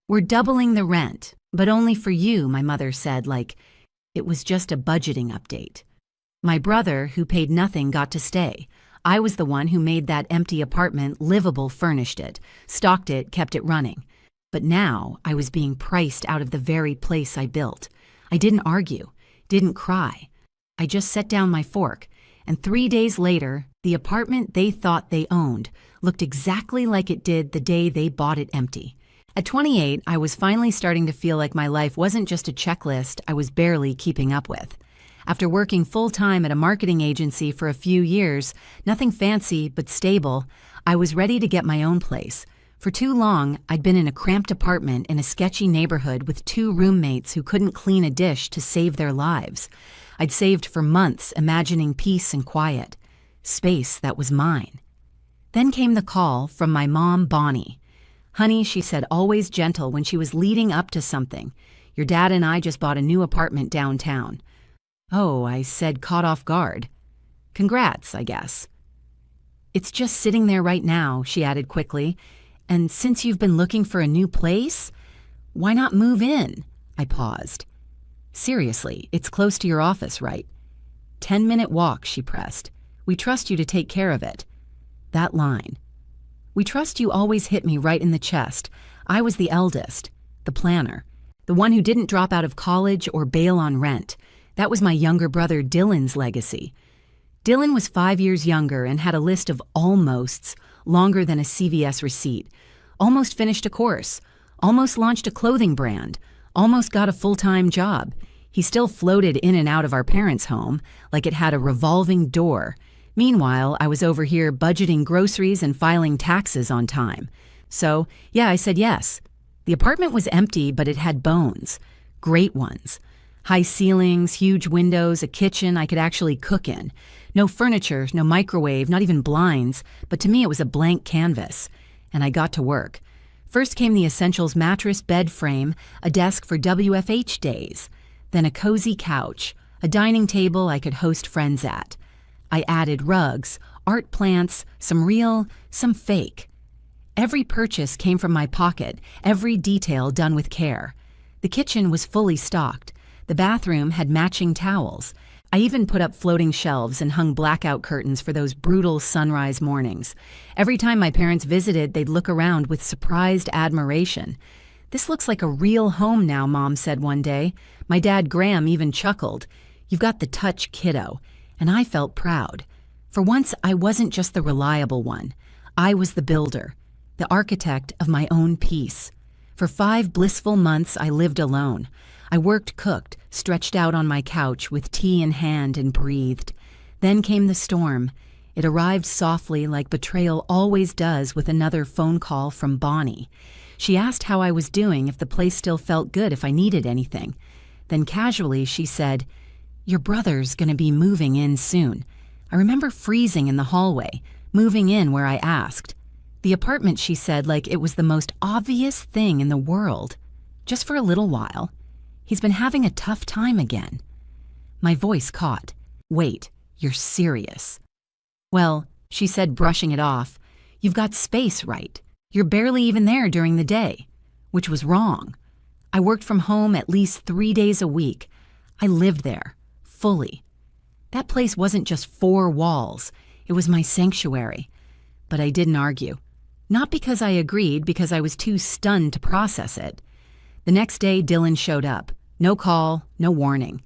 "We're doubling the rent, but only for you," my mother said, like it was just a budgeting update. My brother, who paid nothing, got to stay. I was the one who made that empty apartment livable, furnished it, stocked it, kept it running. But now I was being priced out of the very place I built. I didn't argue, didn't cry. I just set down my fork, and 3 days later, the apartment they thought they owned looked exactly like it did the day they bought it empty. At 28, I was finally starting to feel like my life wasn't just a checklist I was barely keeping up with. After working full-time at a marketing agency for a few years, nothing fancy but stable, I was ready to get my own place. For too long, I'd been in a cramped apartment in a sketchy neighborhood with 2 roommates who couldn't clean a dish to save their lives. I'd saved for months, imagining peace and quiet, space that was mine. Then came the call from my mom, Bonnie. "Honey," she said, always gentle when she was leading up to something, "your dad and I just bought a new apartment downtown." "Oh," I said, caught off guard. "Congrats, I guess." "It's just sitting there right now," she added quickly. "And since you've been looking for a new place, why not move in?" I paused. "Seriously, it's close to your office, right?" 10-minute walk, she pressed. "We trust you to take care of it." That line. "We trust you" always hit me right in the chest. I was the eldest, the planner, the one who didn't drop out of college or bail on rent. That was my younger brother Dylan's legacy. Dylan was 5 years younger and had a list of almosts longer than a CVS receipt. Almost finished a course, almost launched a clothing brand, almost got a full-time job. He still floated in and out of our parents' home like it had a revolving door. Meanwhile, I was over here budgeting groceries and filing taxes on time. So, yeah, I said yes. The apartment was empty, but it had bones. Great ones. High ceilings, huge windows, a kitchen I could actually cook in. No furniture, no microwave, not even blinds, but to me it was a blank canvas. And I got to work. First came the essentials: mattress, bed frame, a desk for WFH days, then a cozy couch, a dining table I could host friends at. I added rugs, art plants, some real, some fake. Every purchase came from my pocket, every detail done with care. The kitchen was fully stocked. The bathroom had matching towels. I even put up floating shelves and hung blackout curtains for those brutal sunrise mornings. Every time my parents visited, they'd look around with surprised admiration. "This looks like a real home now," Mom said one day. My dad, Graham, even chuckled. "You've got the touch, kiddo." And I felt proud. For once, I wasn't just the reliable one. I was the builder, the architect of my own peace. For 5 blissful months, I lived alone. I worked, cooked, stretched out on my couch with tea in hand and breathed. Then came the storm. It arrived softly, like betrayal always does, with another phone call from Bonnie. She asked how I was doing, if the place still felt good, if I needed anything. Then casually she said, "Your brother's gonna be moving in soon." I remember freezing in the hallway, moving in where I asked. The apartment, she said, like it was the most obvious thing in the world. Just for a little while. He's been having a tough time again. My voice caught. "Wait, you're serious?" "Well," she said, brushing it off, "you've got space, right? You're barely even there during the day." Which was wrong. I worked from home at least 3 days a week. I lived there, fully. That place wasn't just 4 walls. It was my sanctuary. But I didn't argue. Not because I agreed, because I was too stunned to process it. The next day, Dylan showed up. No call, no warning.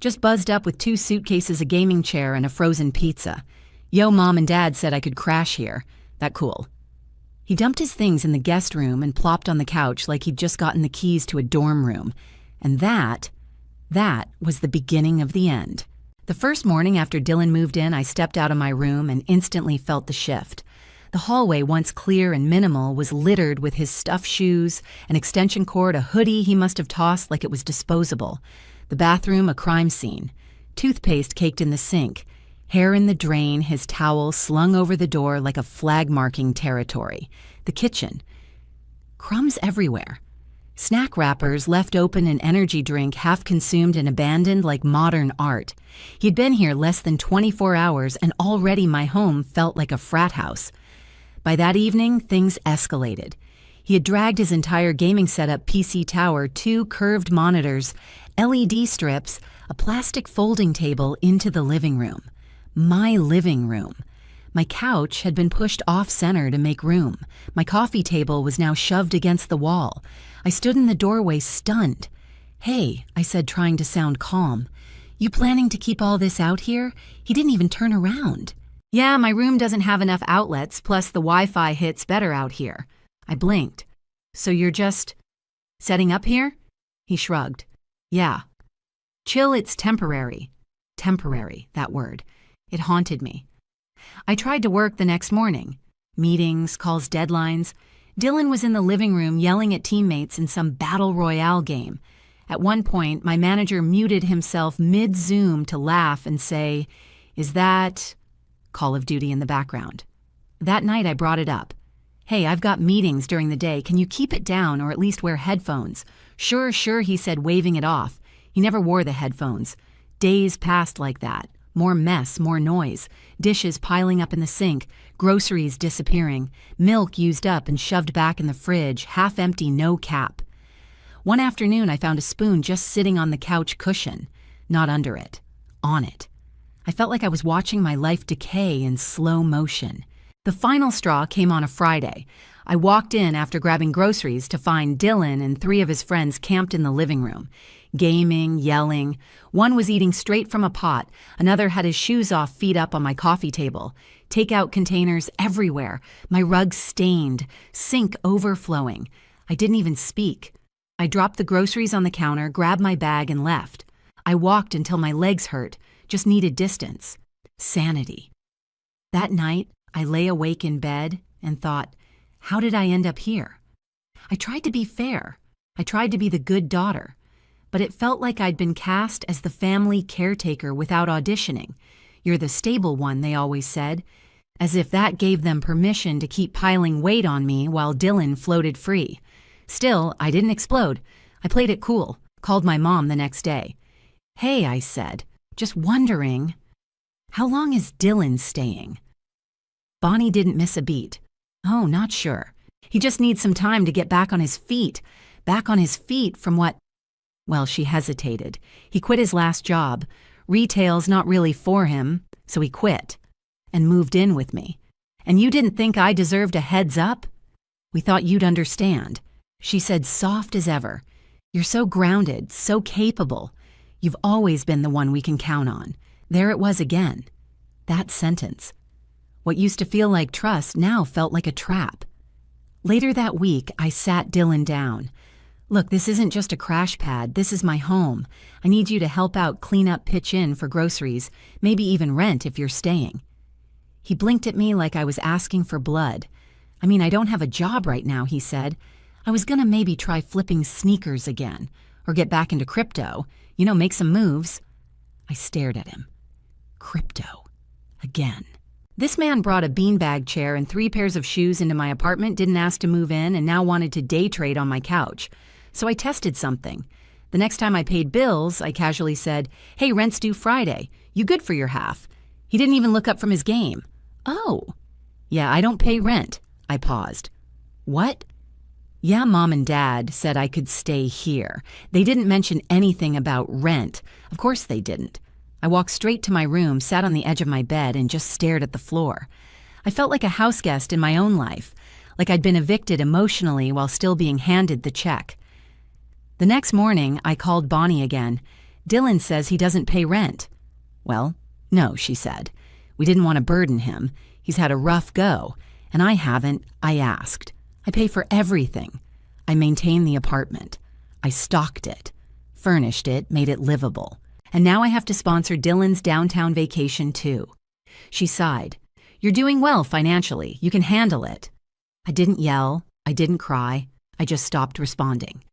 Just buzzed up with 2 suitcases, a gaming chair, and a frozen pizza. "Yo, Mom and Dad said I could crash here. That cool." He dumped his things in the guest room and plopped on the couch like he'd just gotten the keys to a dorm room. And that was the beginning of the end. The first morning after Dylan moved in, I stepped out of my room and instantly felt the shift. The hallway, once clear and minimal, was littered with his stuffed shoes, an extension cord, a hoodie he must have tossed like it was disposable. The bathroom, a crime scene. Toothpaste caked in the sink. Hair in the drain, his towel slung over the door like a flag-marking territory. The kitchen. Crumbs everywhere. Snack wrappers left open, an energy drink half consumed and abandoned like modern art. He'd been here less than 24 hours and already my home felt like a frat house. By that evening, things escalated. He had dragged his entire gaming setup, PC tower, 2 curved monitors, LED strips, a plastic folding table into the living room. My living room. My couch had been pushed off-center to make room. My coffee table was now shoved against the wall. I stood in the doorway, stunned. "Hey," I said, trying to sound calm. "You planning to keep all this out here?" He didn't even turn around. "Yeah, my room doesn't have enough outlets, plus the Wi-Fi hits better out here." I blinked. "So you're just setting up here?" He shrugged. "Yeah." "Chill, it's temporary." Temporary, that word. It haunted me. I tried to work the next morning. Meetings, calls, deadlines. Dylan was in the living room yelling at teammates in some battle royale game. At one point, my manager muted himself mid-Zoom to laugh and say, "Is that Call of Duty in the background?" That night I brought it up. "Hey, I've got meetings during the day. Can you keep it down or at least wear headphones?" Sure, he said, waving it off. He never wore the headphones. Days passed like that. More mess, more noise. Dishes piling up in the sink, groceries disappearing, milk used up and shoved back in the fridge, half empty, no cap. One afternoon I found a spoon just sitting on the couch cushion. Not under it. On it. I felt like I was watching my life decay in slow motion. The final straw came on a Friday. I walked in after grabbing groceries to find Dylan and 3 of his friends camped in the living room. Gaming, yelling. One was eating straight from a pot. Another had his shoes off, feet up on my coffee table. Takeout containers everywhere. My rug stained. Sink overflowing. I didn't even speak. I dropped the groceries on the counter, grabbed my bag, and left. I walked until my legs hurt. Just needed distance. Sanity. That night, I lay awake in bed and thought, how did I end up here? I tried to be fair. I tried to be the good daughter. But it felt like I'd been cast as the family caretaker without auditioning. "You're the stable one," they always said, as if that gave them permission to keep piling weight on me while Dylan floated free. Still, I didn't explode. I played it cool, called my mom the next day. "Hey," I said, "just wondering, how long is Dylan staying?" Bonnie didn't miss a beat. "Oh, not sure. He just needs some time to get back on his feet. Back on his feet from what?" Well, she hesitated. "He quit his last job. Retail's not really for him, so he quit. And moved in with me. And you didn't think I deserved a heads up? We thought you'd understand." She said, soft as ever, "You're so grounded, so capable. You've always been the one we can count on." There it was again. That sentence. What used to feel like trust now felt like a trap. Later that week, I sat Dylan down. "Look, this isn't just a crash pad. This is my home. I need you to help out, clean up, pitch in for groceries, maybe even rent if you're staying." He blinked at me like I was asking for blood. "I mean, I don't have a job right now," he said. "I was gonna maybe try flipping sneakers again, or get back into crypto, make some moves." I stared at him. Crypto. Again. This man brought a beanbag chair and 3 pairs of shoes into my apartment, didn't ask to move in, and now wanted to day trade on my couch. So I tested something. The next time I paid bills, I casually said, "Hey, rent's due Friday. You good for your half?" He didn't even look up from his game. "Oh. Yeah, I don't pay rent." I paused. "What?" "Yeah, Mom and Dad said I could stay here. They didn't mention anything about rent. Of course they didn't." I walked straight to my room, sat on the edge of my bed, and just stared at the floor. I felt like a houseguest in my own life, like I'd been evicted emotionally while still being handed the check. The next morning, I called Bonnie again. "Dylan says he doesn't pay rent." "Well, no," she said. "We didn't want to burden him. He's had a rough go. And I haven't. I asked. I pay for everything. I maintain the apartment. I stocked it, furnished it, made it livable. And now I have to sponsor Dylan's downtown vacation too." She sighed. "You're doing well financially. You can handle it." I didn't yell. I didn't cry. I just stopped responding.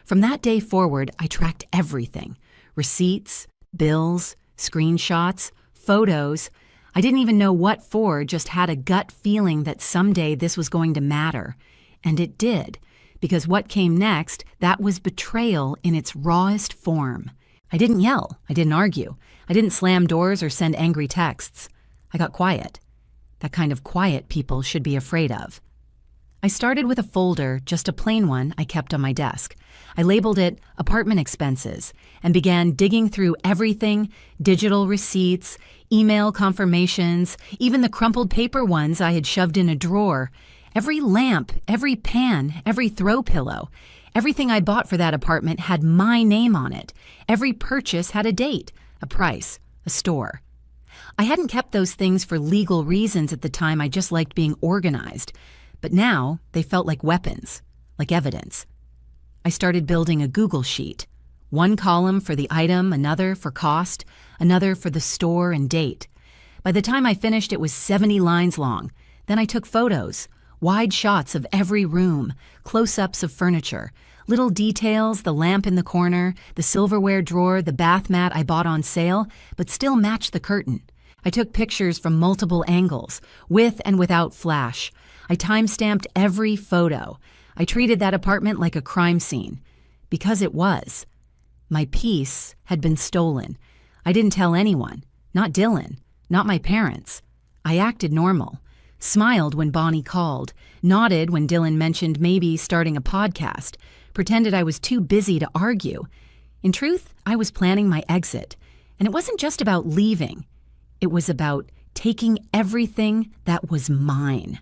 From that day forward, I tracked everything. Receipts, bills, screenshots, photos. I didn't even know what for, just had a gut feeling that someday this was going to matter. And it did, because what came next, that was betrayal in its rawest form. I didn't yell. I didn't argue. I didn't slam doors or send angry texts. I got quiet. That kind of quiet people should be afraid of. I started with a folder, just a plain one I kept on my desk. I labeled it Apartment Expenses and began digging through everything, digital receipts, email confirmations, even the crumpled paper ones I had shoved in a drawer. Every lamp, every pan, every throw pillow, everything I bought for that apartment had my name on it. Every purchase had a date, a price, a store. I hadn't kept those things for legal reasons at the time. I just liked being organized. But now they felt like weapons, like evidence. I started building a Google sheet. One column for the item, another for cost, another for the store and date. By the time I finished, it was 70 lines long. Then I took photos, wide shots of every room, close-ups of furniture, little details, the lamp in the corner, the silverware drawer, the bath mat I bought on sale, but still matched the curtain. I took pictures from multiple angles, with and without flash. I time-stamped every photo. I treated that apartment like a crime scene. Because it was. My peace had been stolen. I didn't tell anyone. Not Dylan. Not my parents. I acted normal. Smiled when Bonnie called. Nodded when Dylan mentioned maybe starting a podcast. Pretended I was too busy to argue. In truth, I was planning my exit. And it wasn't just about leaving. It was about taking everything that was mine.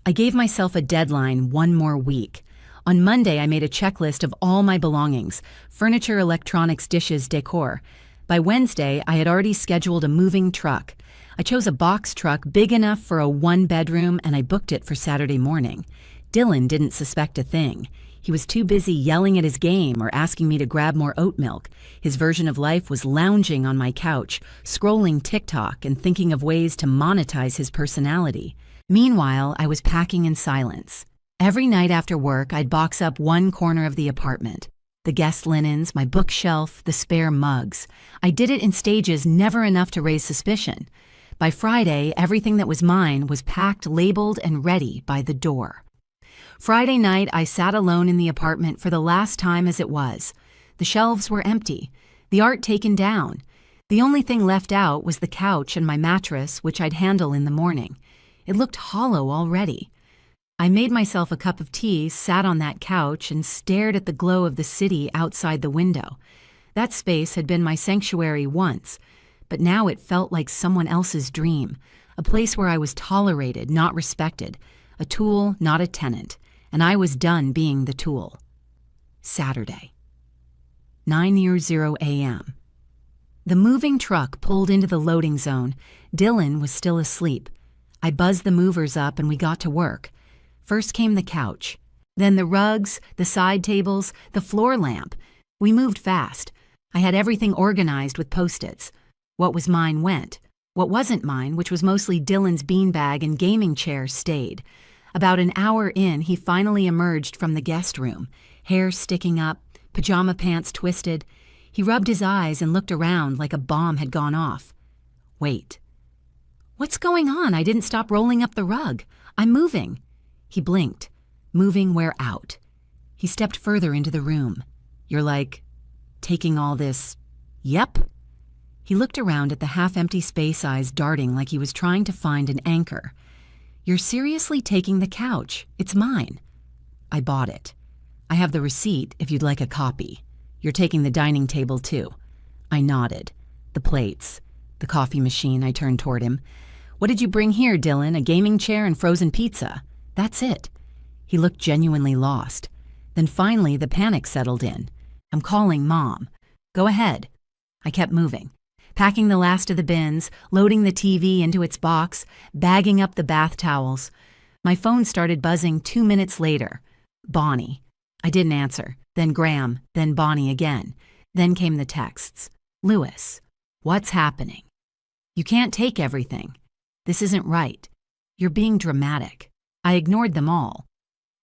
I gave myself a deadline, 1 more week. On Monday, I made a checklist of all my belongings, furniture, electronics, dishes, decor. By Wednesday, I had already scheduled a moving truck. I chose a box truck big enough for a 1-bedroom, and I booked it for Saturday morning. Dylan didn't suspect a thing. He was too busy yelling at his game or asking me to grab more oat milk. His version of life was lounging on my couch, scrolling TikTok and thinking of ways to monetize his personality. Meanwhile, I was packing in silence. Every night after work, I'd box up one corner of the apartment. The guest linens, my bookshelf, the spare mugs. I did it in stages, never enough to raise suspicion. By Friday, everything that was mine was packed, labeled, and ready by the door. Friday night, I sat alone in the apartment for the last time as it was. The shelves were empty, the art taken down. The only thing left out was the couch and my mattress, which I'd handle in the morning. It looked hollow already. I made myself a cup of tea, sat on that couch, and stared at the glow of the city outside the window. That space had been my sanctuary once, but now it felt like someone else's dream, a place where I was tolerated, not respected, a tool, not a tenant, and I was done being the tool. Saturday, 9:00 a.m. The moving truck pulled into the loading zone. Dylan was still asleep. I buzzed the movers up and we got to work. First came the couch, then the rugs, the side tables, the floor lamp. We moved fast. I had everything organized with Post-its. What was mine went. What wasn't mine, which was mostly Dylan's beanbag and gaming chair, stayed. About an hour in, he finally emerged from the guest room, hair sticking up, pajama pants twisted. He rubbed his eyes and looked around like a bomb had gone off. Wait. What's going on? I didn't stop rolling up the rug. I'm moving. He blinked. Moving where out? He stepped further into the room. You're like, taking all this? Yep. He looked around at the half-empty space, eyes darting like he was trying to find an anchor. You're seriously taking the couch. It's mine. I bought it. I have the receipt if you'd like a copy. You're taking the dining table too. I nodded. The plates. The coffee machine. I turned toward him. What did you bring here, Dylan? A gaming chair and frozen pizza. That's it. He looked genuinely lost. Then finally the panic settled in. I'm calling Mom. Go ahead. I kept moving, packing the last of the bins, loading the TV into its box, bagging up the bath towels. My phone started buzzing 2 minutes later. Bonnie. I didn't answer. Then Graham. Then Bonnie again. Then came the texts. Lewis. What's happening? You can't take everything. This isn't right. You're being dramatic. I ignored them all.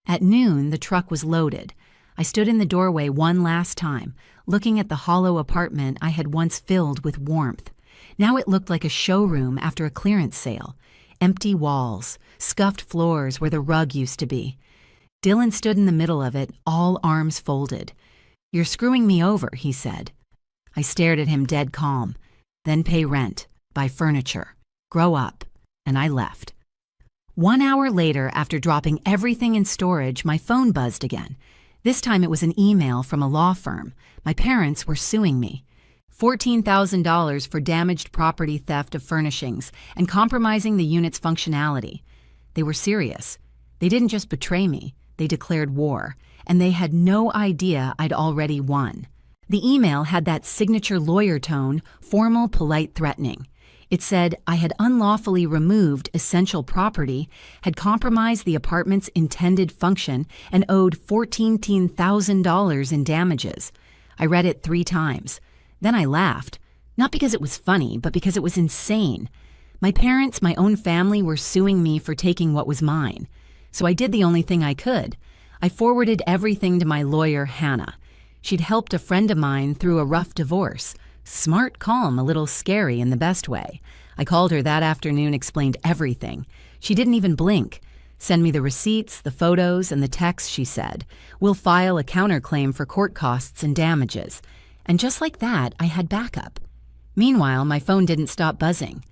At noon, the truck was loaded. I stood in the doorway one last time, looking at the hollow apartment I had once filled with warmth. Now it looked like a showroom after a clearance sale. Empty walls, scuffed floors where the rug used to be. Dylan stood in the middle of it, all arms folded. You're screwing me over, he said. I stared at him dead calm. Then pay rent, buy furniture, grow up, and I left. 1 hour later, after dropping everything in storage, my phone buzzed again. This time it was an email from a law firm. My parents were suing me. $14,000 for damaged property, theft of furnishings, and compromising the unit's functionality. They were serious. They didn't just betray me, they declared war, and they had no idea I'd already won. The email had that signature lawyer tone, formal, polite, threatening. It said I had unlawfully removed essential property, had compromised the apartment's intended function, and owed $14,000 in damages. I read it 3 times. Then I laughed, not because it was funny, but because it was insane. My parents, my own family, were suing me for taking what was mine. So I did the only thing I could. I forwarded everything to my lawyer, Hannah. She'd helped a friend of mine through a rough divorce. Smart, calm, a little scary in the best way. I called her that afternoon, explained everything. She didn't even blink. Send me the receipts, the photos, and the text, she said. We'll file a counterclaim for court costs and damages. And just like that, I had backup. Meanwhile, my phone didn't stop buzzing.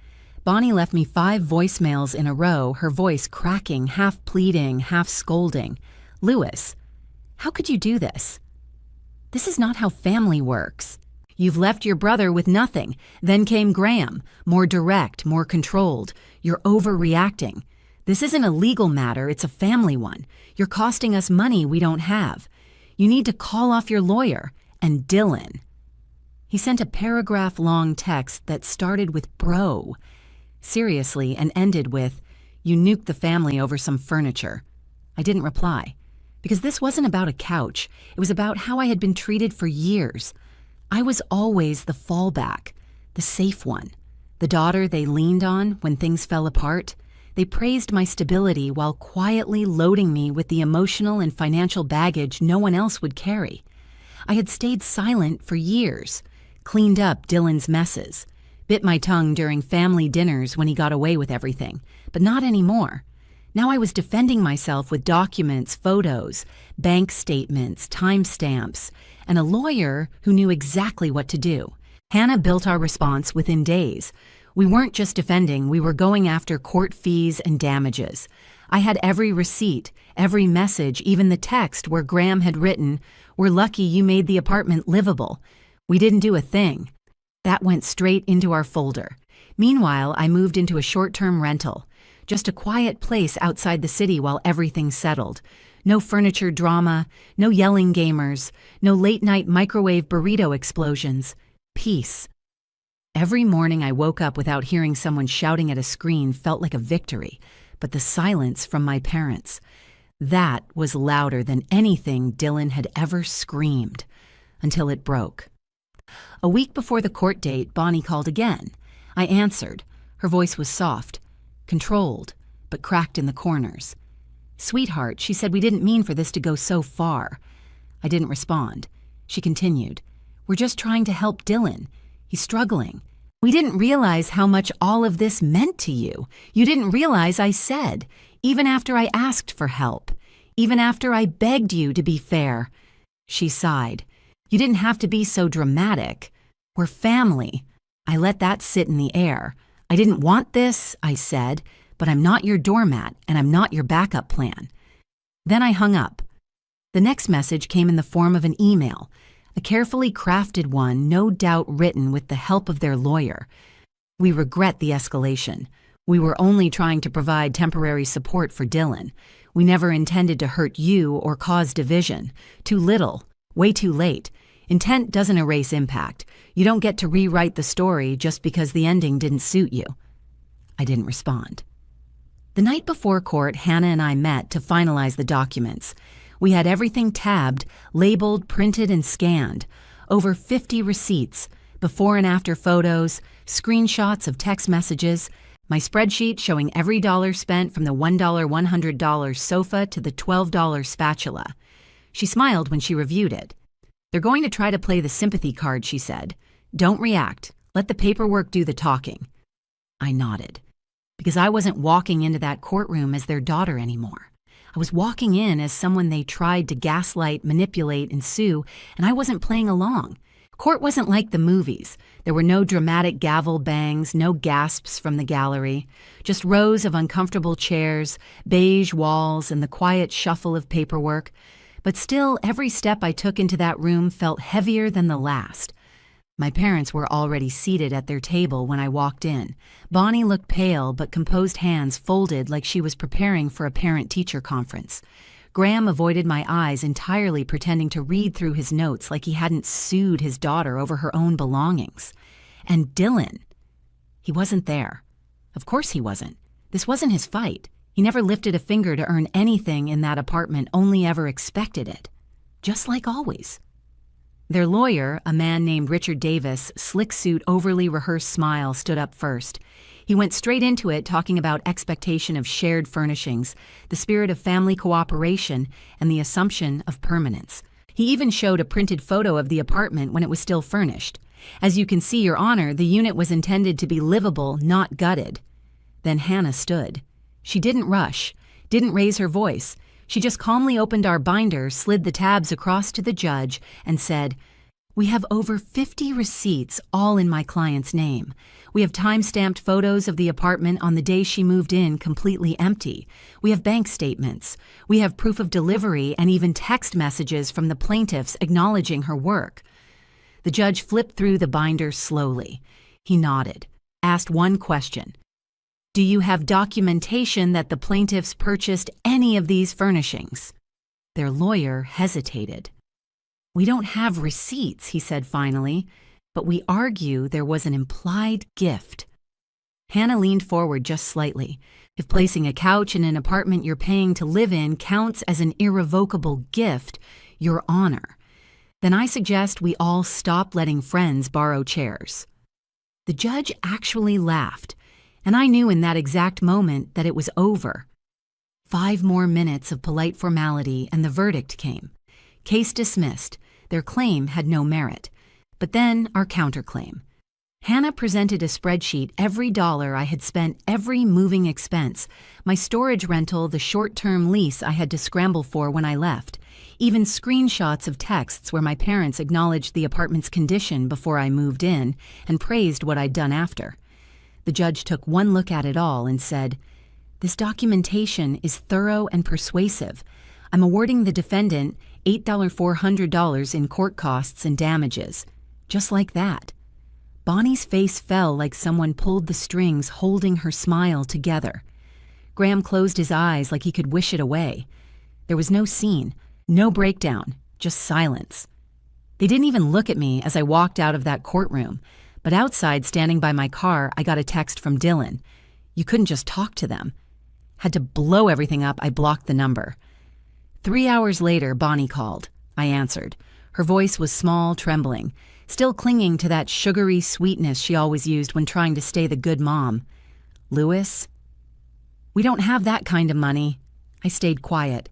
Bonnie left me 5 voicemails in a row, her voice cracking, half pleading, half scolding. Louis, how could you do this? This is not how family works. You've left your brother with nothing. Then came Graham, more direct, more controlled. You're overreacting. This isn't a legal matter, it's a family one. You're costing us money we don't have. You need to call off your lawyer. And Dylan. He sent a paragraph-long text that started with bro, seriously, and ended with, you nuked the family over some furniture. I didn't reply, because this wasn't about a couch. It was about how I had been treated for years. I was always the fallback, the safe one, the daughter they leaned on when things fell apart. They praised my stability while quietly loading me with the emotional and financial baggage no one else would carry. I had stayed silent for years, cleaned up Dylan's messes, bit my tongue during family dinners when he got away with everything, but not anymore. Now I was defending myself with documents, photos, bank statements, timestamps, and a lawyer who knew exactly what to do. Hannah built our response within days. We weren't just defending, we were going after court fees and damages. I had every receipt, every message, even the text where Graham had written, "We're lucky you made the apartment livable. We didn't do a thing." That went straight into our folder. Meanwhile, I moved into a short-term rental, just a quiet place outside the city while everything settled. No furniture drama, no yelling gamers, no late-night microwave burrito explosions. Peace. Every morning I woke up without hearing someone shouting at a screen felt like a victory, but the silence from my parents, that was louder than anything Dylan had ever screamed, until it broke. A week before the court date, Bonnie called again. I answered. Her voice was soft, controlled, but cracked in the corners. "Sweetheart," she said, "we didn't mean for this to go so far." I didn't respond. She continued, "We're just trying to help Dylan. He's struggling. We didn't realize how much all of this meant to you. You didn't realize I said, even after I asked for help, even after I begged you to be fair." She sighed. "You didn't have to be so dramatic. We're family." I let that sit in the air. "I didn't want this," I said, "but I'm not your doormat and I'm not your backup plan." Then I hung up. The next message came in the form of an email, a carefully crafted one, no doubt written with the help of their lawyer. "We regret the escalation. We were only trying to provide temporary support for Dylan. We never intended to hurt you or cause division. Too little, way too late. Intent doesn't erase impact. You don't get to rewrite the story just because the ending didn't suit you." I didn't respond. The night before court, Hannah and I met to finalize the documents. We had everything tabbed, labeled, printed, and scanned. Over 50 receipts, before and after photos, screenshots of text messages, my spreadsheet showing every dollar spent from the $1 $100 sofa to the $12 spatula. She smiled when she reviewed it. "They're going to try to play the sympathy card," she said. "Don't react. Let the paperwork do the talking." I nodded, because I wasn't walking into that courtroom as their daughter anymore. I was walking in as someone they tried to gaslight, manipulate, and sue, and I wasn't playing along. Court wasn't like the movies. There were no dramatic gavel bangs, no gasps from the gallery, just rows of uncomfortable chairs, beige walls, and the quiet shuffle of paperwork. But still, every step I took into that room felt heavier than the last. My parents were already seated at their table when I walked in. Bonnie looked pale, but composed hands folded like she was preparing for a parent-teacher conference. Graham avoided my eyes entirely, pretending to read through his notes like he hadn't sued his daughter over her own belongings. And Dylan, he wasn't there. Of course he wasn't. This wasn't his fight. He never lifted a finger to earn anything in that apartment, only ever expected it. Just like always. Their lawyer, a man named Richard Davis, slick suit, overly rehearsed smile, stood up first. He went straight into it, talking about expectation of shared furnishings, the spirit of family cooperation, and the assumption of permanence. He even showed a printed photo of the apartment when it was still furnished. As you can see, Your Honor, the unit was intended to be livable, not gutted. Then Hannah stood. She didn't rush, didn't raise her voice. She just calmly opened our binder, slid the tabs across to the judge, and said, "We have over 50 receipts, all in my client's name. We have time-stamped photos of the apartment on the day she moved in, completely empty. We have bank statements. We have proof of delivery and even text messages from the plaintiffs acknowledging her work." The judge flipped through the binder slowly. He nodded, asked one question. "Do you have documentation that the plaintiffs purchased any of these furnishings?" Their lawyer hesitated. "We don't have receipts," he said finally, "but we argue there was an implied gift." Hannah leaned forward just slightly. "If placing a couch in an apartment you're paying to live in counts as an irrevocable gift, Your Honor, then I suggest we all stop letting friends borrow chairs." The judge actually laughed, and I knew in that exact moment that it was over. 5 more minutes of polite formality and the verdict came. Case dismissed. Their claim had no merit. But then our counterclaim. Hannah presented a spreadsheet, every dollar I had spent, every moving expense, my storage rental, the short-term lease I had to scramble for when I left, even screenshots of texts where my parents acknowledged the apartment's condition before I moved in and praised what I'd done after. The judge took one look at it all and said, "This documentation is thorough and persuasive. I'm awarding the defendant $8,400 in court costs and damages." Just like that. Bonnie's face fell like someone pulled the strings holding her smile together. Graham closed his eyes like he could wish it away. There was no scene, no breakdown, just silence. They didn't even look at me as I walked out of that courtroom, but outside, standing by my car, I got a text from Dylan. You couldn't just talk to them. Had to blow everything up. I blocked the number. 3 hours later, Bonnie called. I answered. Her voice was small, trembling, still clinging to that sugary sweetness she always used when trying to stay the good mom. "Louis?" "We don't have that kind of money." I stayed quiet.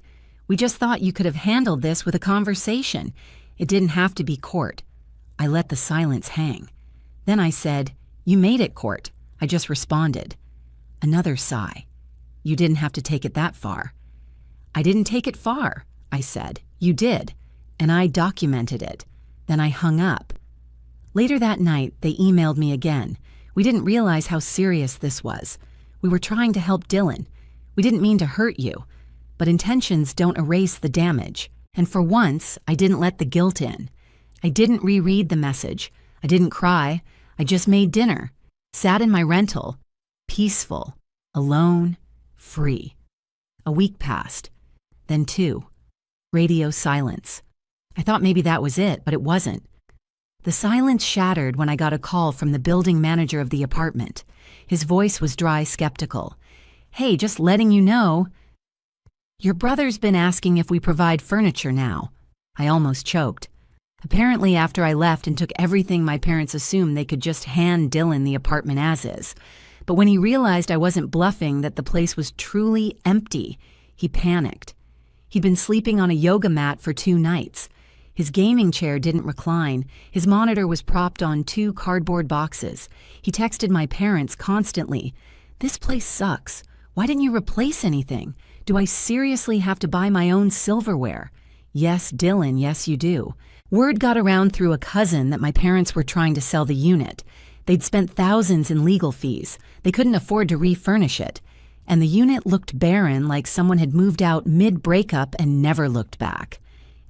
"We just thought you could have handled this with a conversation. It didn't have to be court." I let the silence hang. Then I said, "You made it court." I just responded. Another sigh. "You didn't have to take it that far." "I didn't take it far," I said. "You did, and I documented it." Then I hung up. Later that night, they emailed me again. We didn't realize how serious this was. We were trying to help Dylan. We didn't mean to hurt you, but intentions don't erase the damage. And for once, I didn't let the guilt in. I didn't reread the message. I didn't cry. I just made dinner, sat in my rental, peaceful, alone, free. A week passed, then 2. Radio silence. I thought maybe that was it, but it wasn't. The silence shattered when I got a call from the building manager of the apartment. His voice was dry, skeptical. "Hey, just letting you know, your brother's been asking if we provide furniture now." I almost choked. Apparently, after I left and took everything my parents assumed they could just hand Dylan the apartment as is. But when he realized I wasn't bluffing, that the place was truly empty, he panicked. He'd been sleeping on a yoga mat for 2 nights. His gaming chair didn't recline. His monitor was propped on 2 cardboard boxes. He texted my parents constantly. "This place sucks. Why didn't you replace anything? Do I seriously have to buy my own silverware? Yes, Dylan, yes, you do. Word got around through a cousin that my parents were trying to sell the unit. They'd spent thousands in legal fees. They couldn't afford to refurnish it. And the unit looked barren, like someone had moved out mid-breakup and never looked back.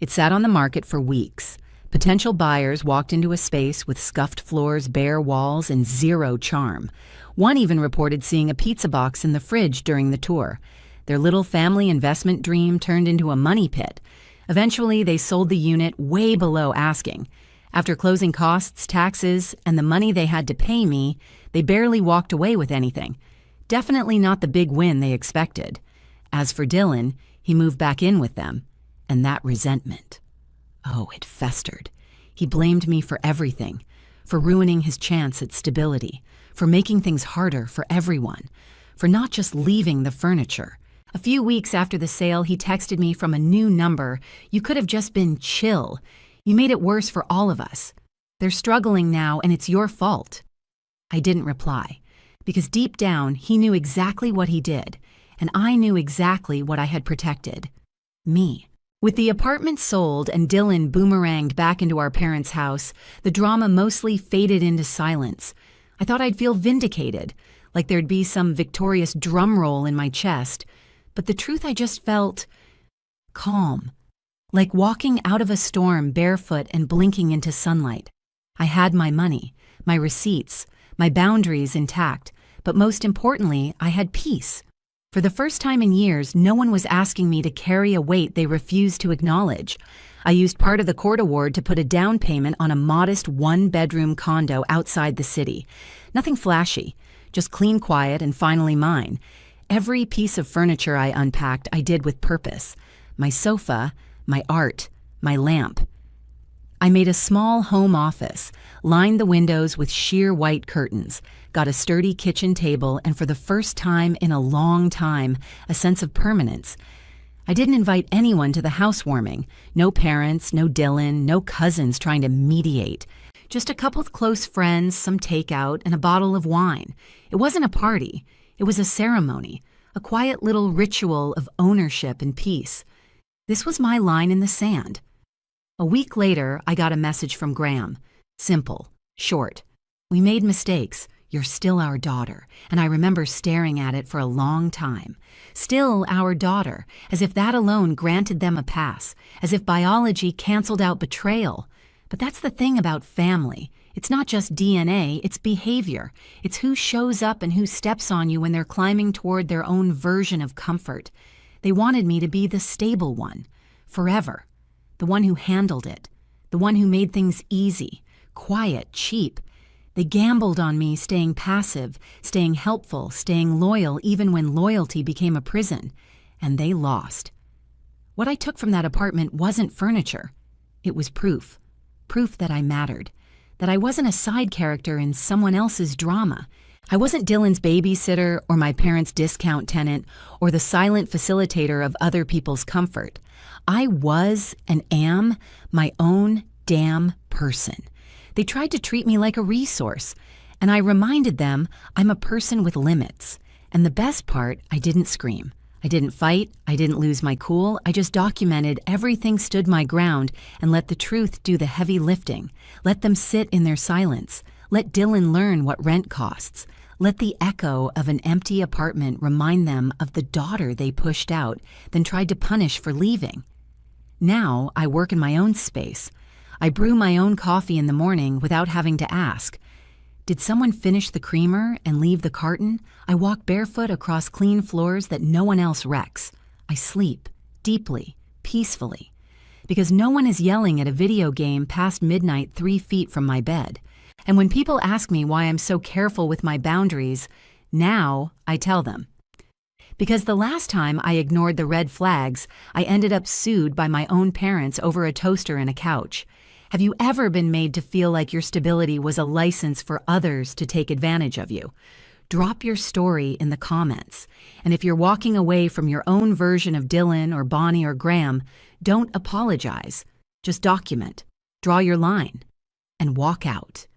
It sat on the market for weeks. Potential buyers walked into a space with scuffed floors, bare walls, and zero charm. One even reported seeing a pizza box in the fridge during the tour. Their little family investment dream turned into a money pit. Eventually, they sold the unit way below asking. After closing costs, taxes, and the money they had to pay me, they barely walked away with anything. Definitely not the big win they expected. As for Dylan, he moved back in with them. And that resentment. Oh, it festered. He blamed me for everything. For ruining his chance at stability. For making things harder for everyone. For not just leaving the furniture. A few weeks after the sale, he texted me from a new number. You could have just been chill. You made it worse for all of us. They're struggling now, and it's your fault. I didn't reply, because deep down, he knew exactly what he did, and I knew exactly what I had protected. Me. With the apartment sold and Dylan boomeranged back into our parents' house, the drama mostly faded into silence. I thought I'd feel vindicated, like there'd be some victorious drum roll in my chest, but the truth I just felt calm. Like walking out of a storm barefoot and blinking into sunlight. I had my money, my receipts, my boundaries intact, but most importantly, I had peace. For the first time in years, no one was asking me to carry a weight they refused to acknowledge. I used part of the court award to put a down payment on a modest one-bedroom condo outside the city. Nothing flashy, just clean, quiet, and finally mine. Every piece of furniture I unpacked, I did with purpose. My sofa, my art, my lamp. I made a small home office, lined the windows with sheer white curtains, got a sturdy kitchen table, and for the first time in a long time, a sense of permanence. I didn't invite anyone to the housewarming. No parents, no Dylan, no cousins trying to mediate. Just a couple of close friends, some takeout, and a bottle of wine. It wasn't a party. It was a ceremony, a quiet little ritual of ownership and peace. This was my line in the sand. A week later, I got a message from Graham. Simple, short. We made mistakes. You're still our daughter. And I remember staring at it for a long time. Still our daughter, as if that alone granted them a pass, as if biology canceled out betrayal. But that's the thing about family. It's not just DNA, it's behavior. It's who shows up and who steps on you when they're climbing toward their own version of comfort. They wanted me to be the stable one, forever. The one who handled it. The one who made things easy, quiet, cheap. They gambled on me staying passive, staying helpful, staying loyal even when loyalty became a prison. And they lost. What I took from that apartment wasn't furniture. It was proof. Proof that I mattered. That I wasn't a side character in someone else's drama. I wasn't Dylan's babysitter or my parents' discount tenant or the silent facilitator of other people's comfort. I was and am my own damn person. They tried to treat me like a resource, and I reminded them I'm a person with limits. And the best part, I didn't scream. I didn't fight. I didn't lose my cool. I just documented everything, stood my ground, and let the truth do the heavy lifting. Let them sit in their silence. Let Dylan learn what rent costs. Let the echo of an empty apartment remind them of the daughter they pushed out, then tried to punish for leaving. Now I work in my own space. I brew my own coffee in the morning without having to ask. Did someone finish the creamer and leave the carton? I walk barefoot across clean floors that no one else wrecks. I sleep, deeply, peacefully. Because no one is yelling at a video game past midnight 3 feet from my bed. And when people ask me why I'm so careful with my boundaries, now I tell them. Because the last time I ignored the red flags, I ended up sued by my own parents over a toaster and a couch. Have you ever been made to feel like your stability was a license for others to take advantage of you? Drop your story in the comments. And if you're walking away from your own version of Dylan or Bonnie or Graham, don't apologize. Just document, draw your line, and walk out.